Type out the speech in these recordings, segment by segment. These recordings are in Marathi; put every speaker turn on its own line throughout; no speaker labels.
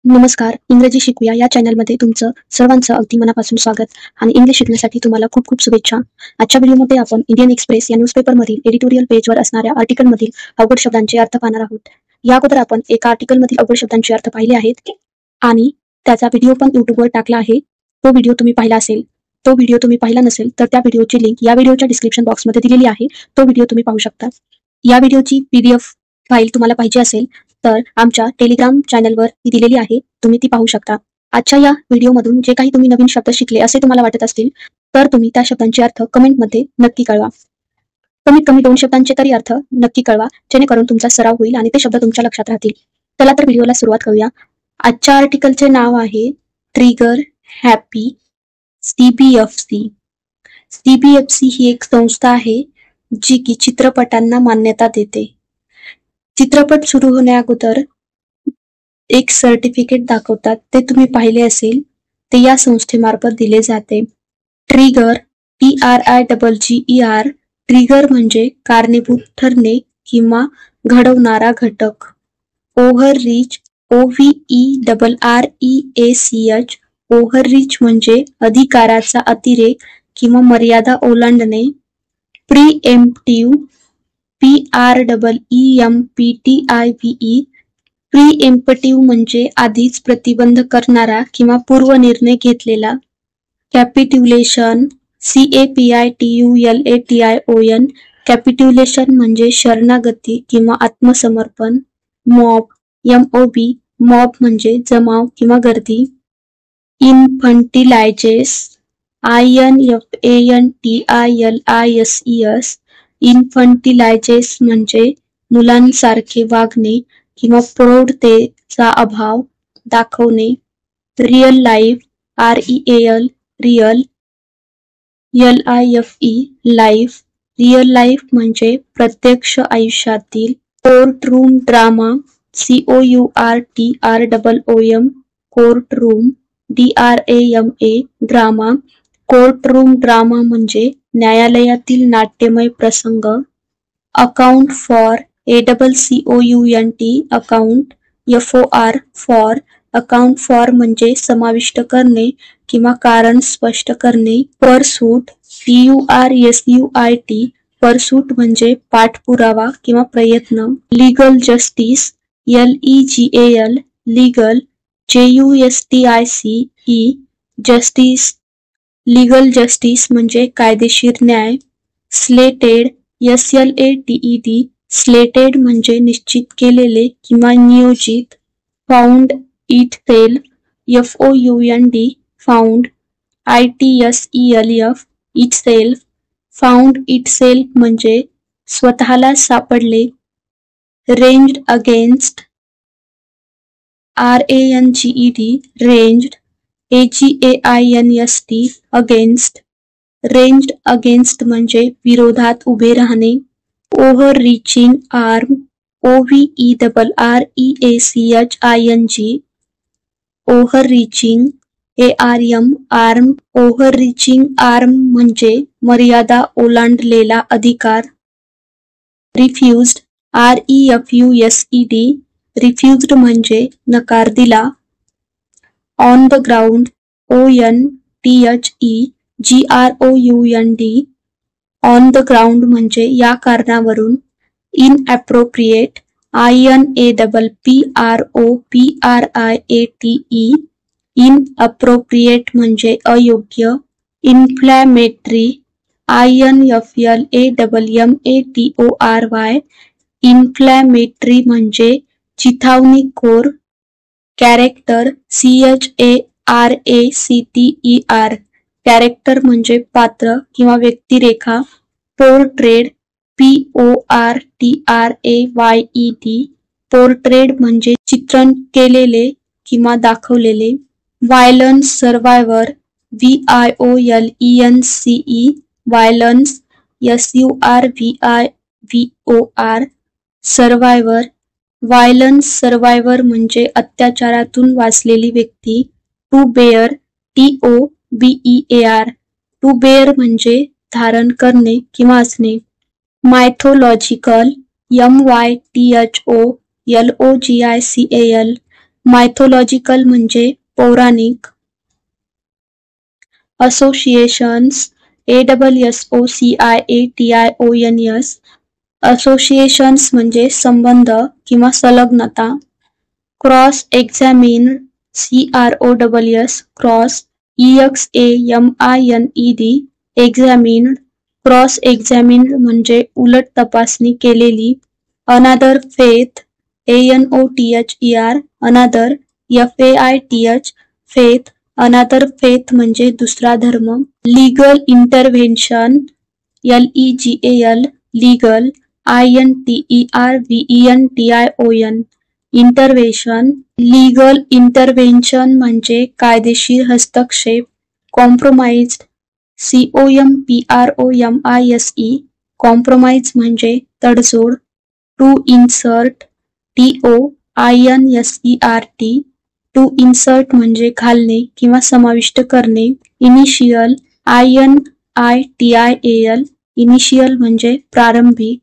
नमस्कार. इंग्रजी शिकूया या चॅनलमध्ये तुमचं सर्वांचं अगदी मनापासून स्वागत आणि इंग्लिश शिकण्यासाठी तुम्हाला खूप खूप शुभेच्छा. आजच्या व्हिडिओमध्ये आपण इंडियन एक्सप्रेस या न्यूजपेपरमधील एडिटोरियल पेजवर असणाऱ्या आर्टिकलमधील अवघड शब्दांचे अर्थ पाहणार आहोत. या अगोदर आपण एका आर्टिकलमधील अवघड शब्दांचे अर्थ पाहिले आहेत आणि त्याचा व्हिडिओ पण युट्यूबवर टाकला आहे. तो व्हिडिओ तुम्ही पाहिला असेल. तो व्हिडिओ तुम्ही पाहिला नसेल तर त्या व्हिडिओची लिंक या व्हिडिओच्या डिस्क्रिप्शन बॉक्समध्ये दिलेली आहे. तो व्हिडिओ तुम्ही पाहू शकता. या व्हिडिओची PDF फाईल तुम्हाला पाहिजे असेल तर आमच्या टेलिग्राम चॅनलवर ती दिलेली आहे. तुम्ही ती पाहू शकता. आजच्या या व्हिडिओमधून जे काही तुम्ही नवीन शब्द शिकले असे तुम्हाला वाटत असतील तर तुम्ही त्या शब्दांचे अर्थ कमेंटमध्ये नक्की कळवा. कमीत कमी 2 शब्दांचे तरी अर्थ नक्की कळवा, जेणेकरून तुमचा सराव होईल आणि ते शब्द तुमच्या लक्षात राहतील. चला तर व्हिडिओला सुरुवात करूया. आजच्या आर्टिकलचे नाव आहे ट्रिगर हॅपी CBFC. CBFC ही एक संस्था आहे जी की चित्रपटांना मान्यता देते. चित्रपट सुरू होण्या अगोदर एक सर्टिफिकेट दाखवतात, ते तुम्ही पाहिले असेल. ते या संस्थेमार्फत दिले जाते. Trigger TRIGGER. ट्रिगर म्हणजे कारणीभूत ठरणे किंवा घडवणारा घटक. ओव्हररीच OVERREACH. ओव्हररीच म्हणजे अधिकाराचा अतिरेक किंवा मर्यादा ओलांडणे. प्रीएम्प्टिव्ह PREEMPTIVE. प्रीएम्प्टिव्ह म्हणजे आधीच प्रतिबंध करणारा किंवा पूर्व निर्णय घेतलेला. कॅपिट्युलेशन CAPITULATION. कॅपिट्युलेशन म्हणजे शरणागती किंवा आत्मसमर्पण. Mob MOB. मॉब म्हणजे जमाव किंवा गर्दी. इन्फंटिलायझेस INFANTILISES. इन्फंटिलायझेस म्हणजे मुलांसारखे वागणे किंवा प्रौढतेचा अभाव दाखवणे. Real life REAL. Real. LIFE. Life. Real life म्हणजे प्रत्यक्ष आयुष्यातील. Courtroom drama COURTROOM. Courtroom DRAMA. Drama. Courtroom drama म्हणजे न्यायालयातील नाट्यमय प्रसंग. Account for ACCOUNT. Account. FOR. For. Account for म्हणजे समाविष्ट करणे किंवा कारण स्पष्ट करणे. Pursuit PURSUIT. परसूट म्हणजे पाठपुरावा किंवा प्रयत्न. Legal justice LEGAL. Legal. JUSTICE. Justice. Legal justice म्हणजे कायदेशीर न्याय. Slitted SLATED. स्लेटेड म्हणजे निश्चित केलेले किंवा नियोजित. Found itself FOUND. Found. ITSELF. Itself. Found itself म्हणजे स्वतःला सापडले. Ranged against RANGED. Ranged. AGAINST. Against. Ranged against म्हणजे विरोधात उभे राहणे. Over reaching arm OVERREACHING. Over reaching ARM. Arm. Over reaching arm म्हणजे मर्यादा ओलांडलेला अधिकार. रिफ्युज्ड REFUSED. रिफ्युज्ड म्हणजे नकार दिला. On the ground ONTHEGROUND. On the ground म्हणजे या कारणावरून. Inappropriate INAPPROPRIATE. इनअप्रोप्रिएट म्हणजे अयोग्य. Inflammatory INFLAMMATORY. इन्फ्लॅमेटरी म्हणजे चिथावणीखोर. Character CHARACTER. कॅरेक्टर म्हणजे पात्र किंवा व्यक्तिरेखा. Portrayed PORTRAYED. पोर्ट्रेड म्हणजे चित्रण केलेले किंवा दाखवलेले. Violence survivor VIOLENCE. Violence SURVIVOR. Survivor. Violence survivor म्हणजे अत्याचारातून वाचलेली व्यक्ती. To bear TOBEAR. To bear म्हणजे धारण करणे किंवा असणे. Mythological MYTHOLOGICAL. मायथोलॉजिकल म्हणजे पौराणिक. असोसिएशन्स ASSOCIATIONS असोसिएशन्स म्हणजे संबंध किंवा संलग्नता. Cross examined CROSS cross EXAMINED examined. Cross examined म्हणजे उलट तपासणी केलेली. Another faith ANOTHER another FAITH faith. Another faith म्हणजे दुसरा धर्म. Legal intervention LEGAL legal INTERVENTION intervention. Legal intervention म्हणजे कायदेशीर हस्तक्षेप. कॉम्प्रोमाइज्ड COMPROMISE कॉम्प्रोमाइज म्हणजे तडजोड. To insert TOINSERT to insert म्हणजे घालणे किंवा समाविष्ट करणे. इनिशियल INITIAL इनिशियल म्हणजे प्रारंभिक.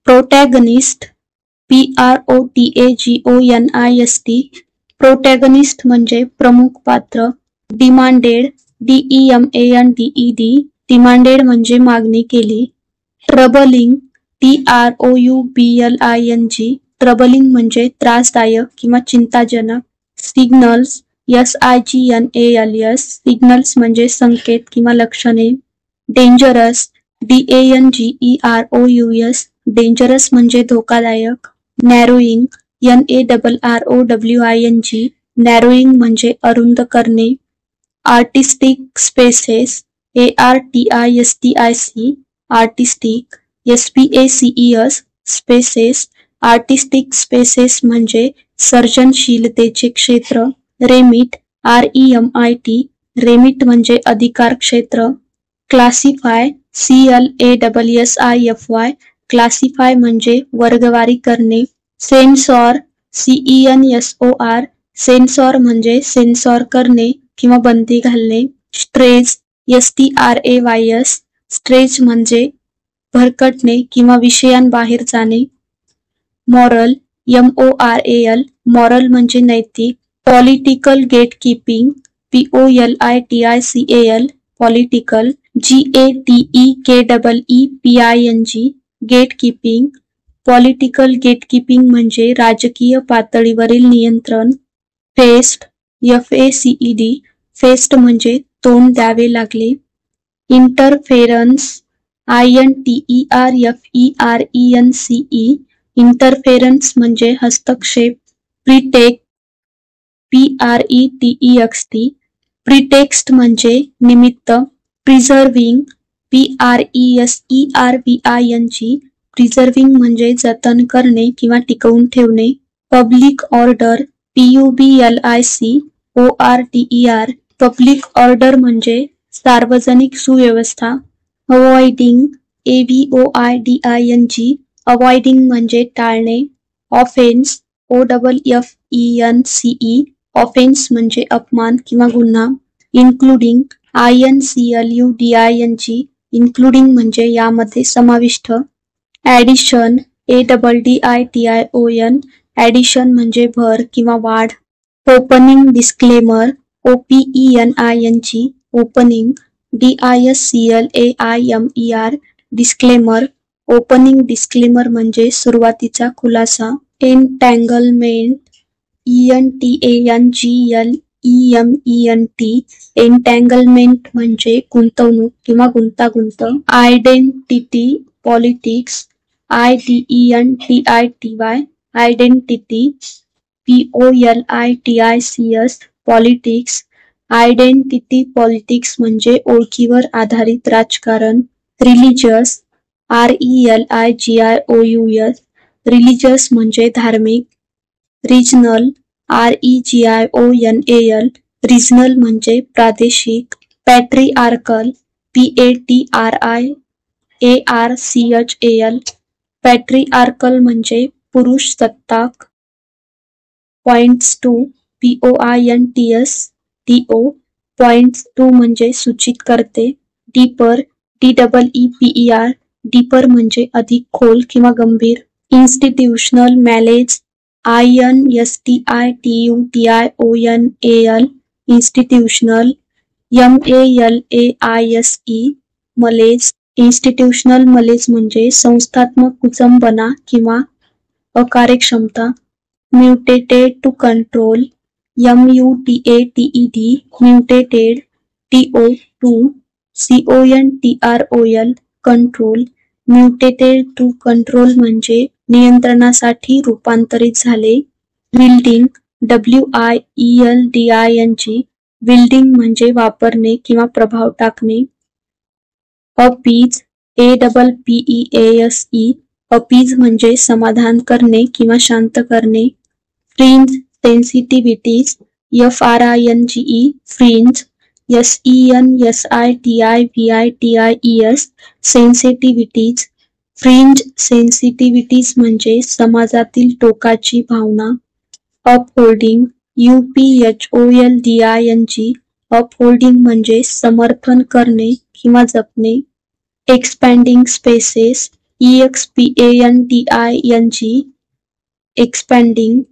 प्रोटॅगनिस्ट PROTAGONIST प्रोटॅगनिस्ट म्हणजे प्रमुख पात्र. डिमांडेड DEMANDED डिमांडेड म्हणजे मागणी केली. ट्रबलिंग TROUBLING ट्रबलिंग म्हणजे त्रासदायक किंवा चिंताजनक. सिग्नल्स SIGNALS सिग्नल्स म्हणजे संकेत किंवा लक्षणे. डेंजरस DANGEROUS डेंजरस म्हणजे धोकादायक. नॅरोईंग NARROWING नॅरोईंग म्हणजे अरुंद करणे. Artistic spaces ARTISTIC artistic. SPACES spaces. Artistic spaces म्हणजे सर्जनशीलतेचे क्षेत्र. रेमिट REMIT रेमिट म्हणजे अधिकार क्षेत्र. क्लासिफाय CLASSIFY क्लासिफाय म्हणजे वर्गवारी करणे. सेन्सॉर CENSOR सेन्सॉर म्हणजे सेन्सॉर करणे किंवा बंदी घालणे. स्ट्रेज STRAYS स्ट्रेज म्हणजे भरकटणे किंवा विषयांबाहेर जाणे. मॉरल MORAL मॉरल म्हणजे नैतिक. Political gatekeeping POLITICAL political. GATEKEEPING gatekeeping. Political gatekeeping म्हणजे राजकीय पातळीवरील नियंत्रण. फेस्ट FACED फेस्ट म्हणजे तोंड द्यावे लागले. इंटरफेरन्स INTERFERENCE इंटरफेरन्स म्हणजे हस्तक्षेप. प्रीटेक्स्ट PRETEXT प्रीटेक्स्ट म्हणजे निमित्त. प्रिझर्विंग PRESERVING प्रिझर्विंग म्हणजे जतन करणे किंवा टिकवून ठेवणे. Public order PUBLIC ORDER public order म्हणजे सार्वजनिक सुव्यवस्था. अवॉइडिंग AVOIDING अवॉइडिंग म्हणजे टाळणे. ऑफेन्स OFFENCE ऑफेन्स म्हणजे अपमान किंवा गुन्हा. इन्क्लुडिंग INCLUDING इन्क्लुडिंग म्हणजे यामध्ये समाविष्ट. ॲडिशन ADDITION ॲडिशन म्हणजे भर किंवा वाढ. Opening disclaimer OPENING opening. DISCLAIMER disclaimer. Opening disclaimer म्हणजे सुरुवातीचा खुलासा. एन्टँगलमेंट ENTANGLEMENT एन्टँगलमेंट म्हणजे गुंतवणूक किंवा गुंतागुंत. Identity politics IDENTITY identity. POLITICS politics. Identity politics म्हणजे ओळखीवर आधारित राजकारण. रिलिजियस RELIGIOUS रिलिजियस म्हणजे धार्मिक. रिजनल REGIONAL रिजनल म्हणजे प्रादेशिक. पॅट्रिआर्कल PATRIARCHAL पॅट्रिआर्कल म्हणजे पुरुष सत्ताक. Points to POINTS points to म्हणजे सूचित करते. डीपर DEEPER डीपर म्हणजे अधिक खोल किंवा गंभीर. Institutional malaise institutional, institutional, MALAISE, malaise. Institutional malaise म्हणजे संस्थात्मक कुचंबना किंवा अकार्यक्षमता. Mutated to control, MUTATED, mutated. TO2, CONTROL, control. Mutated to control म्हणजे नियंत्रणासाठी रूपांतरित झाले. विल्डिंग, WIELDING, विल्डिंग म्हणजे वापरणे किंवा प्रभाव टाकणे. अपीज, APPEASE, अपीज म्हणजे समाधान करणे किंवा शांत करणे. Fringe sensitivities, FRINGE, fringe. SENSITIVITIES, sensitivities. Fringe sensitivities म्हणजे समाजातील टोकाची भावना. अपहोल्डिंग, UPHOLDING, अपहोल्डिंग म्हणजे समर्थन करणे किंवा जपणे. Expanding spaces, EXPANDING, expanding.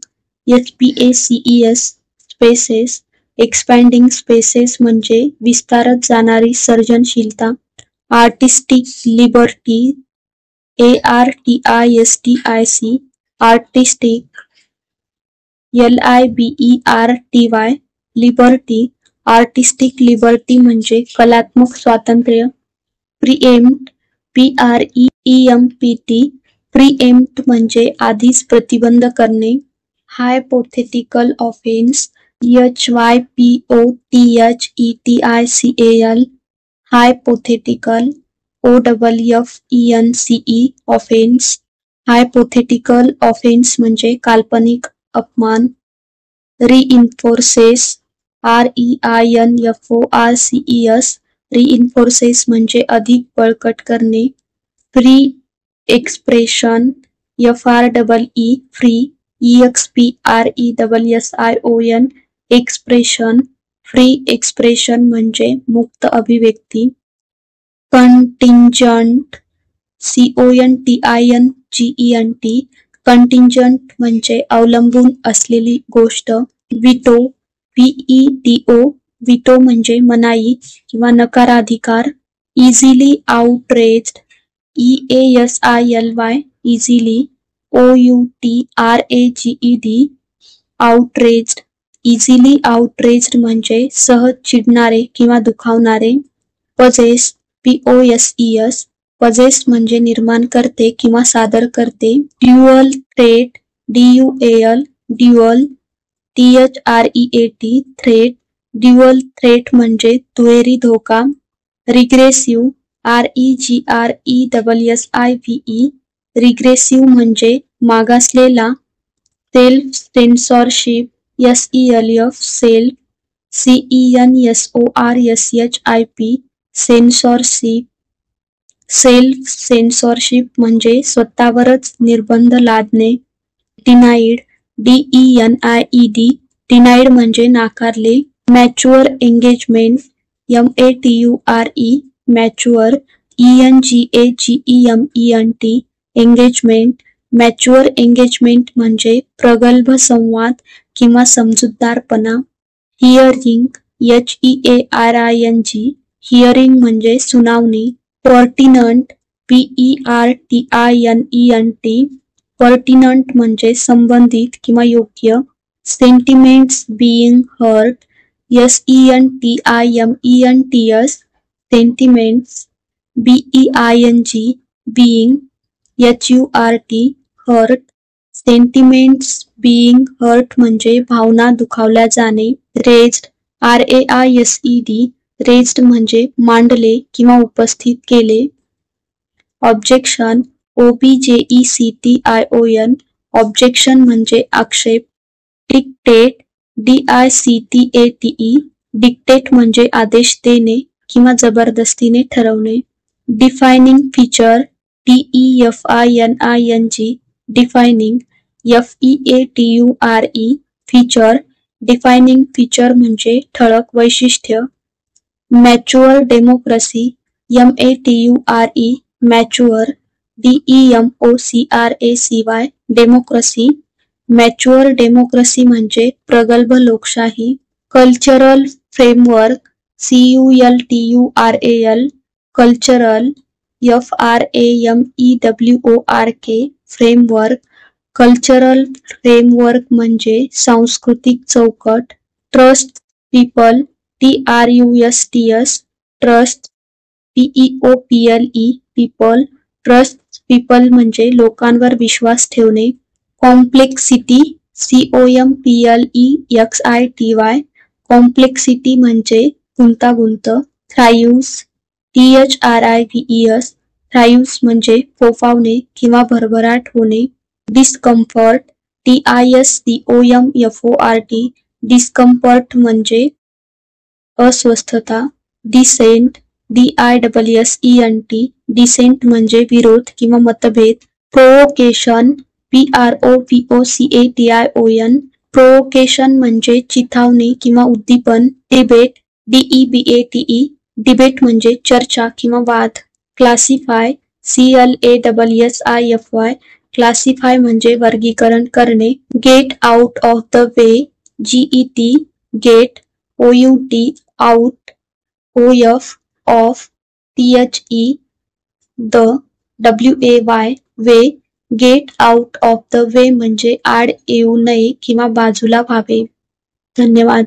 SPACES, spaces. Expanding spaces म्हणजे विस्तारत जाणारी सर्जनशीलता. Artistic liberty, ARTISTIC, artistic. LIBERTY, liberty. Artistic liberty म्हणजे कलात्मक स्वातंत्र्य. प्रिएम्प्ट, PREEMPT, प्रिएम्प्ट म्हणजे आधीच प्रतिबंध करणे. Hypothetical offence, HYPOTHETICAL, hypothetical. OFFENCE, offence. Hypothetical offence म्हणजे काल्पनिक अपमान. रिइन्फोर्सेस, REINFORCES, रिइन्फोर्सेस म्हणजे अधिक बळकट करणे. Free expression, FREE, free. EXPRESSION, expression. Free expression म्हणजे मुक्त अभिव्यक्ती. कंटिंजंट, CONTINGENT, कंटिंजंट म्हणजे अवलंबून असलेली गोष्ट. विटो, VETO, विटो म्हणजे मनाई किंवा नकाराधिकार. Easily outraged, EASILY, easily. OUTRAGED, outraged. Easily outraged म्हणजे सहज चिडणारे किंवा दुखावणारे. पजेस, POSES, पजेस म्हणजे निर्माण करते किंवा सादर करते. Dual threat, DUAL, dual. THREAT, threat. Dual threat म्हणजे दुहेरी धोका. रिग्रेसिव्ह, REGRESSIVE, रिग्रेसिव्ह म्हणजे मागासलेला. Self censorship, SELF, self. CENSORSHIP, censorship. Self censorship म्हणजे स्वतःवरच निर्बंध लादणे. डिनाईड, DENIED, डिनाईड म्हणजे नाकारले. Mature engagement, MATURE, mature. ENGAGEMENT, engagement. Mature engagement म्हणजे प्रगल्भ संवाद किंवा समजूतदारपणा. हिअरिंग, HEARING, हिअरिंग म्हणजे सुनावणी. पर्टिनंट, PERTINENT, पर्टिनंट म्हणजे संबंधित किंवा योग्य. Sentiments being hurt, SENTIMENTS, sentiments. BEING, being. HURT, hurt. Sentiments being hurt म्हणजे भावना दुखावल्या जाणे. रेज्ड, RAISED, रेज्ड म्हणजे मांडले किंवा उपस्थित केले. ऑब्जेक्शन, OBJECTION, ऑब्जेक्शन म्हणजे आक्षेप. डिक्टेट, DICTATE, डिक्टेट म्हणजे आदेश देणे किंवा जबरदस्तीने ठरवणे. Defining feature, DEFINING, defining. FEATURE, feature. Defining feature म्हणजे ठळक वैशिष्ट्य. Mature democracy, MATURE, mature. DEMOCRACY, democracy. Mature democracy म्हणजे प्रगल्भ लोकशाही. Cultural framework CULTURAL cultural FRAMEWORK framework. Cultural framework म्हणजे सांस्कृतिक चौकट. Trust people TRUSTS trust PEOPLE people. Trust people म्हणजे लोकांवर विश्वास ठेवणे. कॉम्प्लेक्सिटी COMPLEXITY कॉम्प्लेक्सिटी म्हणजे गुंतागुंत. थ्राइव्स THRIVES थ्राइव्स म्हणजे फोफावणे किंवा भरभराट होणे. डिस्कम्फर्ट DISCOMFORT डिस्कम्फर्ट म्हणजे अस्वस्थता. डिसेंट DISSENT डिसेंट म्हणजे विरोध किंवा मतभेद. प्रोवोकेशन PROVOCATION प्रोवोकेशन म्हणजे चिथावणी किंवा उद्दीपन. डिबेट DEBATE डिबेट म्हणजे चर्चा किंवा वाद. क्लासिफाय CLASSIFY क्लासिफाय म्हणजे वर्गीकरण करणे. Get out of the way GET get OUT out OF of THE the WAY way. Get out of the way म्हणजे आड येऊ नये किंवा बाजूला व्हावे. धन्यवाद.